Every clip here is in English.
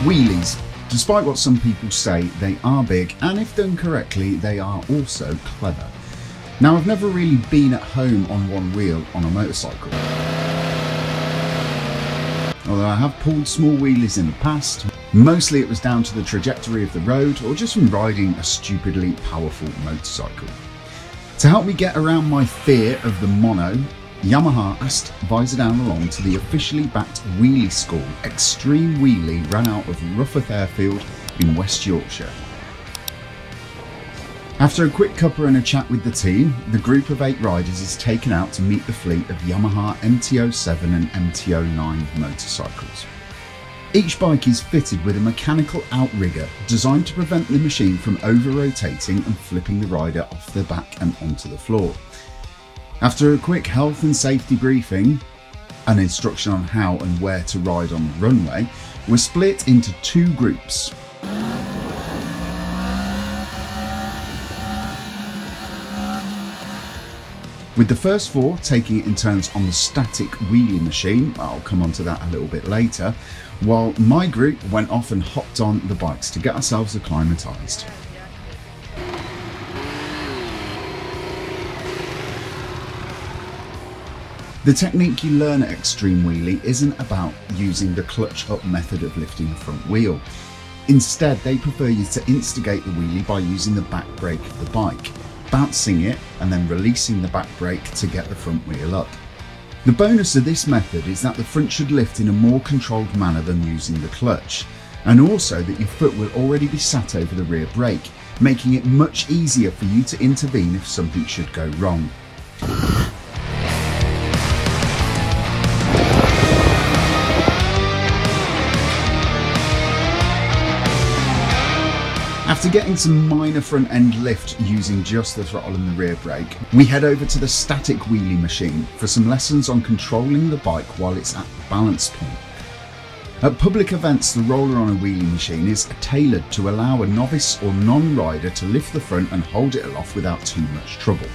Wheelies. Despite what some people say, they are big, and if done correctly, they are also clever. Now, I've never really been at home on one wheel on a motorcycle, although I have pulled small wheelies in the past. Mostly it was down to the trajectory of the road or just from riding a stupidly powerful motorcycle. To help me get around my fear of the mono, Yamaha asked Visordown along to the officially backed Wheelie School. Extreme Wheelie ran out of Rufforth Airfield in West Yorkshire. After a quick cuppa and a chat with the team, the group of 8 riders is taken out to meet the fleet of Yamaha MT-07 and MT-09 motorcycles. Each bike is fitted with a mechanical outrigger designed to prevent the machine from over-rotating and flipping the rider off the back and onto the floor. After a quick health and safety briefing, an instruction on how and where to ride on the runway, we're split into 2 groups. With the first 4 taking it in turns on the static wheelie machine, I'll come on to that a little bit later, while my group went off and hopped on the bikes to get ourselves acclimatised. The technique you learn at Extreme Wheelie isn't about using the clutch up method of lifting the front wheel. Instead, they prefer you to instigate the wheelie by using the back brake of the bike, bouncing it and then releasing the back brake to get the front wheel up. The bonus of this method is that the front should lift in a more controlled manner than using the clutch, and also that your foot will already be sat over the rear brake, making it much easier for you to intervene if something should go wrong. After getting some minor front end lift using just the throttle and the rear brake, we head over to the static wheelie machine for some lessons on controlling the bike while it's at the balance point. At public events, the roller on a wheelie machine is tailored to allow a novice or non-rider to lift the front and hold it aloft without too much trouble.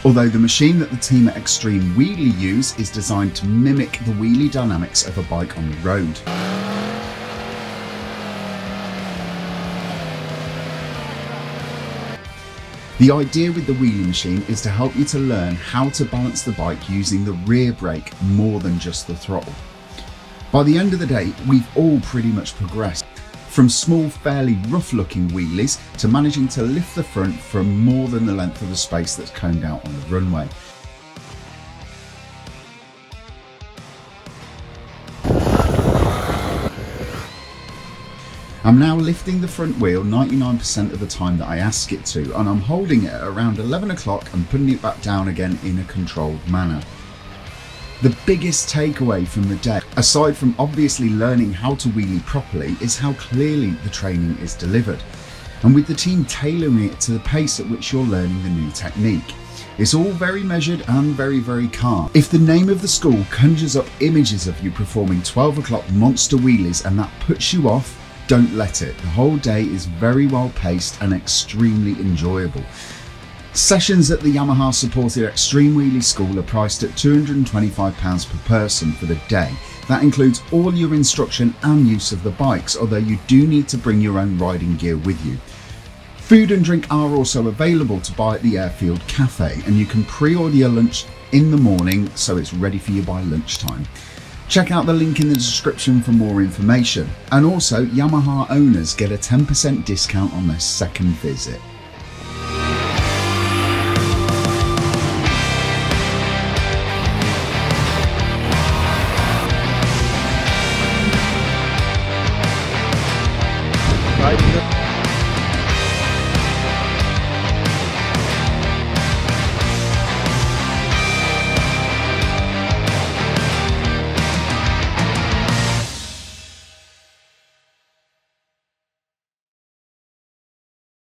Although the machine that the team at Extreme Wheelie use is designed to mimic the wheelie dynamics of a bike on the road. The idea with the wheelie machine is to help you to learn how to balance the bike using the rear brake more than just the throttle. By the end of the day, we've all pretty much progressed, from small, fairly rough looking wheelies to managing to lift the front from more than the length of the space that's coned out on the runway. I'm now lifting the front wheel 99% of the time that I ask it to, and I'm holding it at around 11 o'clock and putting it back down again in a controlled manner. The biggest takeaway from the day, aside from obviously learning how to wheelie properly, is how clearly the training is delivered, and with the team tailoring it to the pace at which you're learning the new technique. It's all very measured and very calm. If the name of the school conjures up images of you performing 12 o'clock monster wheelies and that puts you off, don't let it. The whole day is very well paced and extremely enjoyable. Sessions at the Yamaha supported Extreme Wheelie School are priced at £225 per person for the day. That includes all your instruction and use of the bikes, although you do need to bring your own riding gear with you. Food and drink are also available to buy at the Airfield Cafe, and you can pre-order your lunch in the morning so it's ready for you by lunchtime. Check out the link in the description for more information, and also Yamaha owners get a 10% discount on their second visit.